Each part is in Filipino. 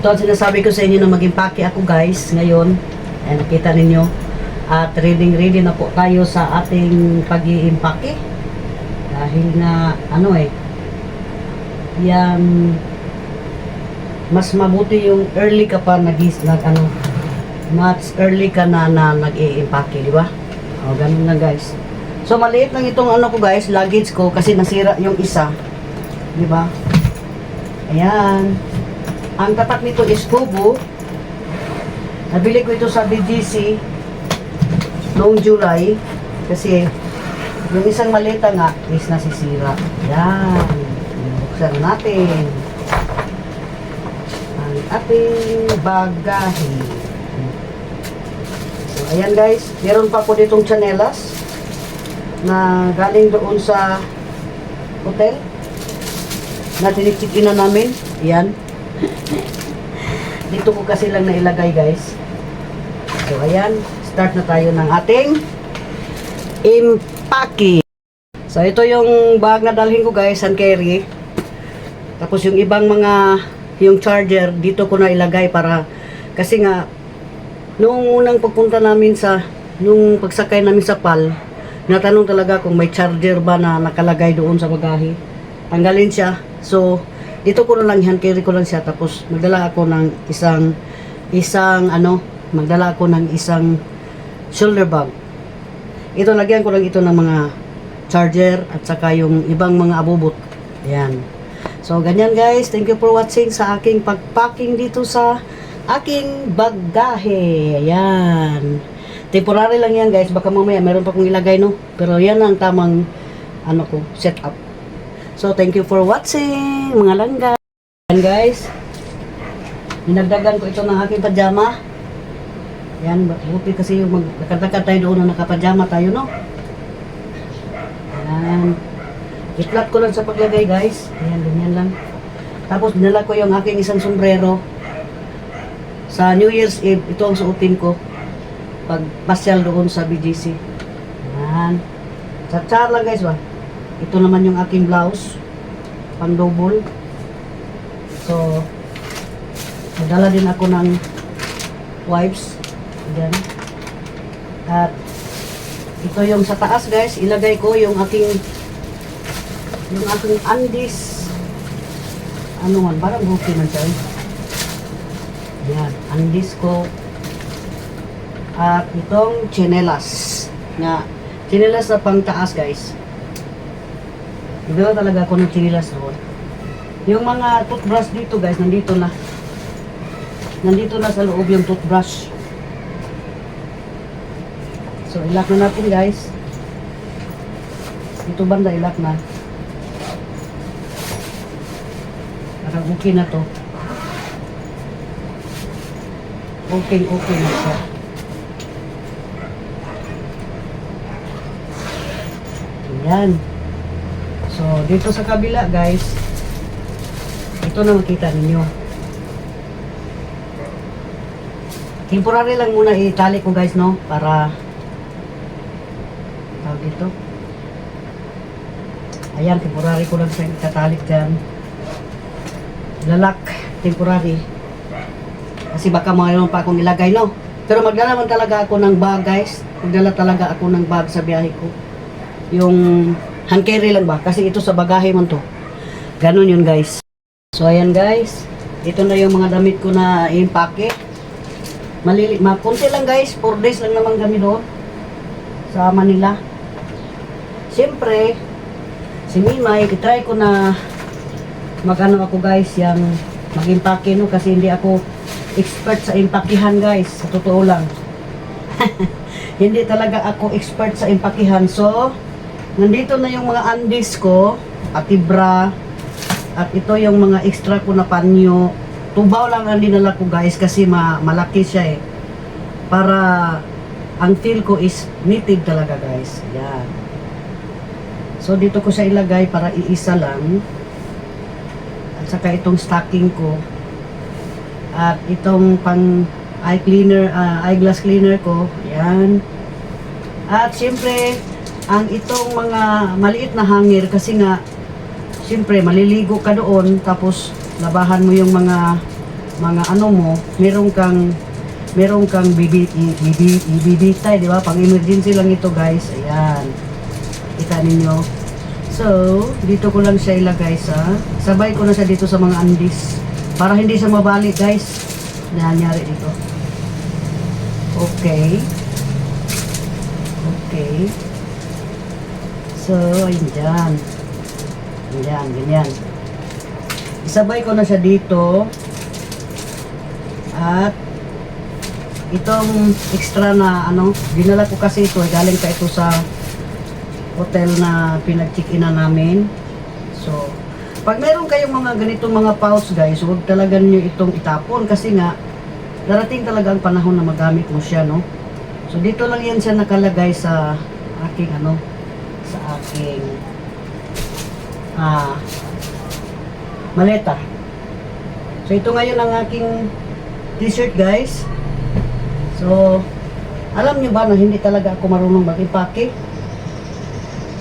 Ito ang sinasabi ko sa inyo na mag-impake ako guys ngayon. Ayan, nakita ninyo. At ready na po tayo sa ating pag-iimpake. Dahil nga, yan, mas mabuti yung early ka pa mas early ka na nag-iimpake, di ba? O, ganun na guys. So, maliit lang itong ko guys, luggage ko kasi nasira yung isa. Di ba? Ayan. Ang tatak nito is Kubo. Nabili ko ito sa BGC noong July kasi yung isang malita nga is nasisira. Ayan. Buksan natin ang ating bagahe. So, ayan guys. Meron pa po ditong chanelas na galing doon sa hotel na tinichikin na namin. Ayan. Dito ko kasi lang nailagay guys. So ayan, start na tayo ng ating impake. So ito yung bag na dalhin ko guys, hand carry. Tapos yung ibang yung charger dito ko na ilagay para kasi nga nung unang pagpunta namin nung pagsakay namin sa PAL, natanong talaga kung may charger ba na nakalagay doon sa bagahe. Tanggalin siya. So dito ko na lang hand carry ko lang siya, tapos magdala ako ng isang shoulder bag. Ito, lagyan ko lang ito ng mga charger at saka yung ibang mga abubot. Ayan. So ganyan guys, thank you for watching sa aking pagpacking dito sa aking bagahe. Ayan. Temporary lang yan guys, baka mamaya meron pa kong ilagay no, pero yan ang tamang setup. So, thank you for watching, mga langga. Ayan guys, dinagdagan ko ito ng aking pajama. Ayan, buti kasi yung magkakad tayo doon na nakapajama tayo, no? Ayan. I-flat ko lang sa paglagay guys. Ayan, ganyan lang. Tapos, dinala ko yung aking isang sombrero. Sa New Year's Eve, ito ang suotin ko pag pasyal doon sa BGC. Ayan. Tsar lang guys ba? Ito naman yung aking blouse, pang double. So, nagdala din ako ng wipes. Ayan. At ito yung sa taas guys, ilagay ko yung aking undies. Parang okay man siya. Ayan, undies ko. At itong chinelas. Chinelas na pang taas guys. Nagdala talaga ako ng chinilas doon. Yung mga toothbrush dito guys, nandito na sa loob yung toothbrush. So ilak na natin guys. Ito banda ilak na. Parang okay na to. Okay na siya. Ayan. So, dito sa kabila, guys, ito na makita ninyo. Temporary lang muna itali ko, guys, no? Para, tawag dito. Ayan, temporary ko lang sa itatalik dyan. Lalak, temporary. Kasi baka mayroon pa akong ilagay, no? Pero magdala man talaga ako ng bag, guys. Magdala talaga ako ng bag sa biyahe ko. Yung hand carry lang ba? Kasi ito sa bagahe man to. Ganun yun guys. So ayan guys. Ito na yung mga damit ko na impake. Mapunti lang guys. 4 days lang naman kami doon. Sa Manila. Siyempre, si Mimay, itry ko na ako guys. Yung mag-impake no. Kasi hindi ako expert sa impakihan guys. Sa totoo lang. Hindi talaga ako expert sa impakihan. So, nandito na yung mga undies ko, at ibra, at ito yung mga extra ko na panyo. Tubaw lang ang dinala ko guys kasi malaki siya eh. Para ang feel ko is native talaga guys. Yan. So dito ko siya ilagay para iisa lang. At saka itong stocking ko. At itong pang eyeglass cleaner ko. Yan. At syempre, ang itong mga maliit na hanger kasi nga siyempre maliligo ka doon tapos labahan mo yung mga mga ano mo, meron kang ibibitay, di ba? Pang emergency lang ito, guys. Ayan. Kita ninyo. So, dito ko lang siya ilagay sabay ko na siya dito sa mga andis. Para hindi siya mabalik, guys. Nangyari dito. Okay. Okay. So, ayun dyan. Ayan, ganyan. Isabay ko na siya dito. At itong extra na dinala ko kasi ito, galing pa ito sa hotel na pinag-check-in na namin. So, pag meron kayong mga ganitong mga pouch, guys, huwag talaga nyo itong itapon kasi nga, darating talaga ang panahon na magamit mo siya, no? So, dito lang yan siya nakalagay sa aking sa aking maleta. So, ito ngayon ang aking t-shirt, guys. So, alam niyo ba na hindi talaga ako marunong mag-impake?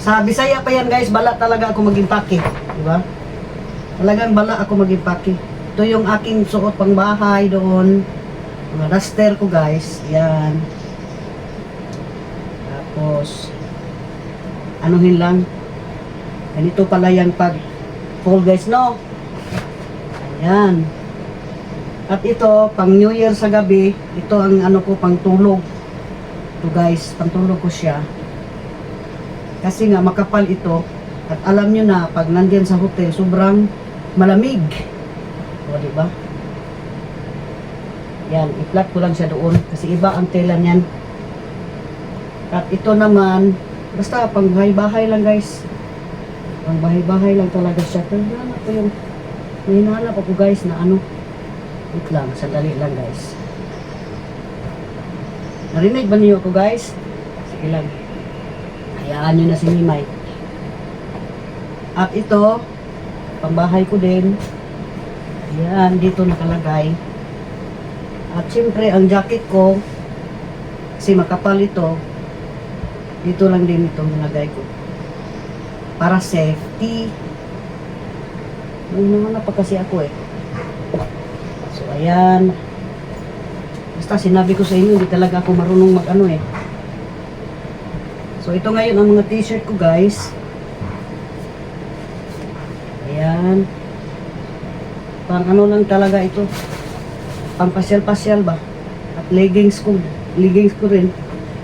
Sa Bisaya pa yan, guys, bala talaga ako mag-impake. Diba? Talagang bala ako mag-impake. Ito yung aking suot pang bahay doon. Mga duster ko, guys. Yan. Tapos, anuhin lang. Ganito pala yung pag-fold, guys, no? Ayan. At ito, pang New Year sa gabi, ito ang ko, pang tulog. Ito, guys, pang tulog ko siya. Kasi nga, makapal ito. At alam nyo na, pag nandiyan sa hotel, sobrang malamig. O, diba? Yan, i-flat ko lang siya doon. Kasi iba ang tela niyan. At ito naman, basta pang bahay-bahay lang, guys. Pang bahay-bahay lang talaga siya. Pero hinahanap ako, guys, na wait lang, sandali lang, guys. Narinig ba niyo ako, guys? Sige lang. Hayaan nyo na si Mimay. At ito, pambahay ko din. Ayan, dito nakalagay. At syempre, ang jacket ko, kasi makapal ito, dito lang din itong nilagay ko. Para safety. Nauna pa kasi ako eh. So, ayan. Basta sinabi ko sa inyo, hindi talaga ako marunong mag eh. So, ito ngayon ang mga t-shirt ko, guys. Ayan. Pang lang talaga ito. Pang pasyal-pasyal ba? At leggings ko rin.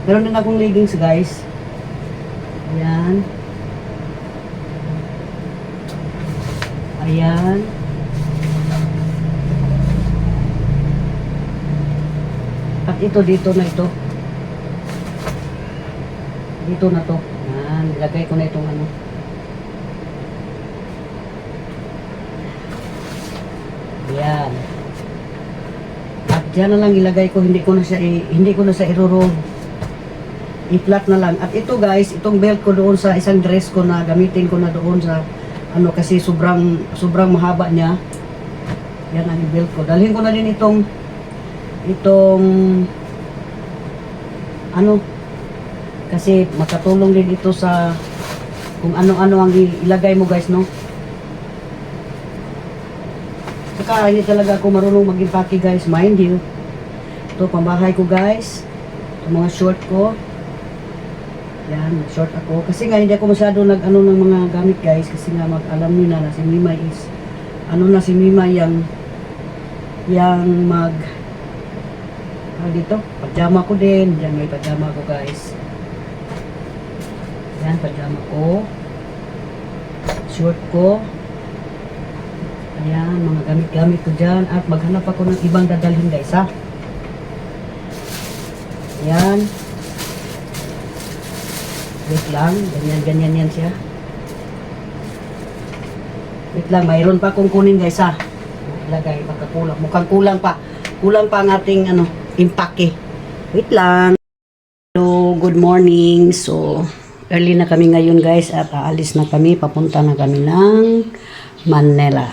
Meron din akong leggings, guys. Ayan. Ayan. At ito, dito na ito. Dito na to. Ayan. Ilagay ko na itong Ayan. At dyan na lang ilagay ko. Hindi ko na siya i-roll. I-flat na lang. At ito, guys, itong belt ko doon sa isang dress ko na gamitin ko na doon sa kasi sobrang mahaba niya. Yan ang belt ko. Dalhin ko na din itong kasi makatulong din ito sa kung ano-ano ang ilagay mo, guys, no? Saka hindi talaga ako marunong mag-impake, guys, mind you. Ito pambahay ko, guys. Ito mga short ko. Yan, short ako. Kasi nga, hindi ako masyado ng mga gamit, guys. Kasi nga, alam niyo na si Mimay is, si Mimay yung dito, pajama ko din. Diyan may pajama ko, guys. Yan, pajama ko. Short ko. Ayan, mga gamit-gamit ko dyan. At maghanap ako ng ibang dadalhin, guys, ha. Ayan. Wait lang, ganyan yan siya. Wait lang, mayroon pa akong kunin, guys, ha. Ilagay, baka kulang. Mukhang kulang pa. Kulang pa ang ating, impake. Wait lang. Hello, good morning. So, early na kami ngayon, guys, at aalis na kami. Papunta na kami ng Manila.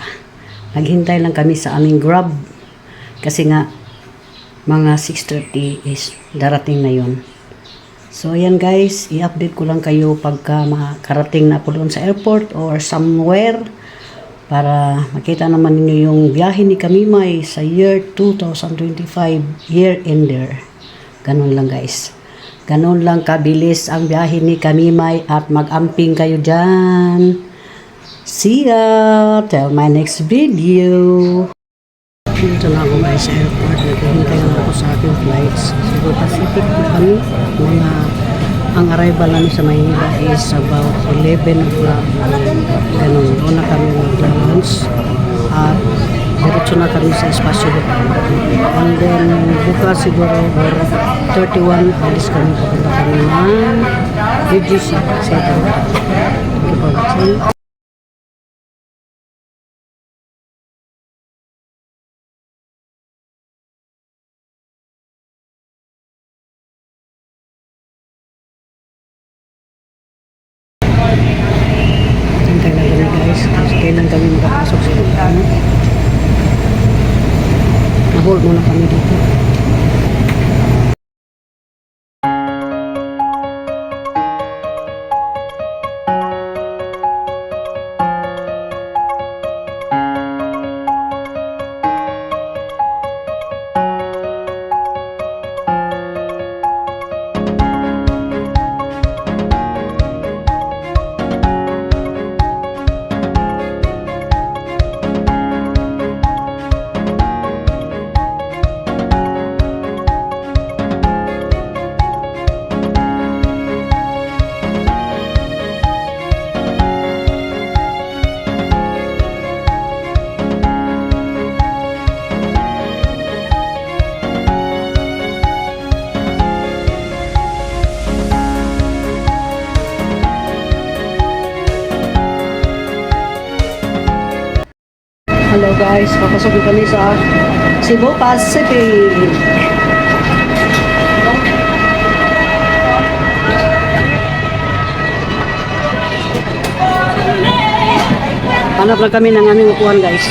Naghintay lang kami sa aming Grab. Kasi nga, mga 6:30 is darating na yun. So, ayan, guys, i-update ko lang kayo pagka makarating na ako doon sa airport or somewhere. para makita naman ninyo yung biyahe ni Kamimay sa year 2025 year ender. Ganun lang guys. Ganun lang kabilis ang biyahe ni Kamimay at mag-amping kayo dyan. See ya! Till my next video! Dito na ako guys sa airport. Naghihintay na ako sa aking flights. Cebu Pacific na kami. Ang arrival namin sa Maynila is about 11 o'clock. Ganun. Doon na kami mag-lunch. At diretso na kami sa Espasyo Hotel. And then, bukas siguro or 31, alis kami. Papunta kami ng BGC. Thank you for watching. Kailan kami makapasok sa ano. Na-hold muna kami dito. Hello guys, papasok na kami sa Cebu Pacific. Hanap lang kami ng aming upuan guys.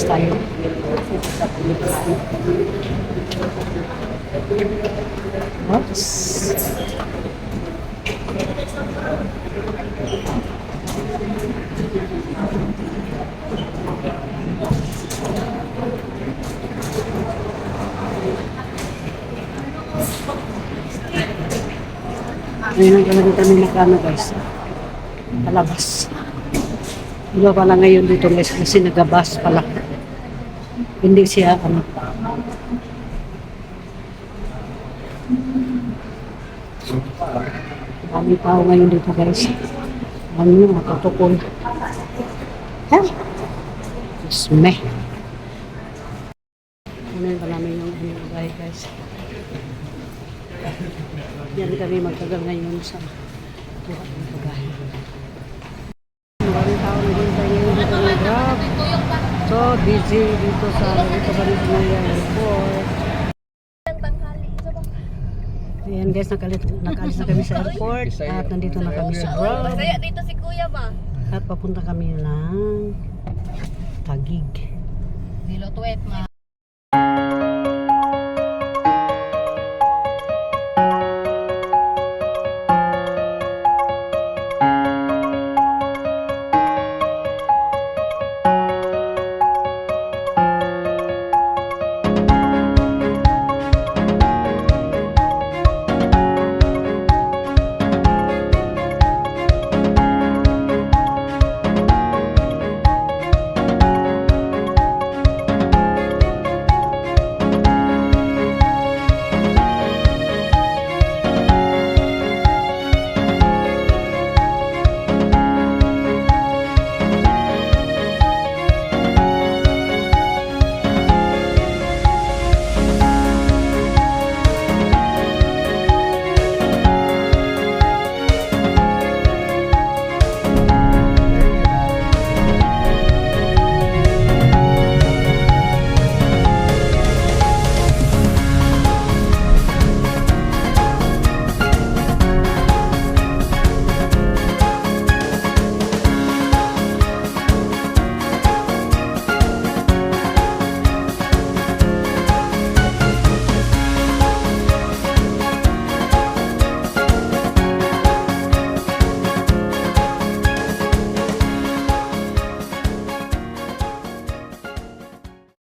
Tayo. Oops. Ngayon talaga kami nakano guys. Palabas. Iba pala ngayon dito guys kasi nagabas pala. Hindi siya ano. Kami tao ngayon dito guys. Ano nyo, matutukol. Ha? Isme. Kunin pa namin yung bahay guys. Yan kami magtagal ngayon sa tuwa ng bagahe. Maraming tao naghintay ngayon dito ng Grab. So busy dito sa airport. Ayan guys, nakalis na kami sa airport at nandito na kami sa Grab. Masaya dito si Kuya ba? At papunta kami ng Taguig. Dilo tuwet ma.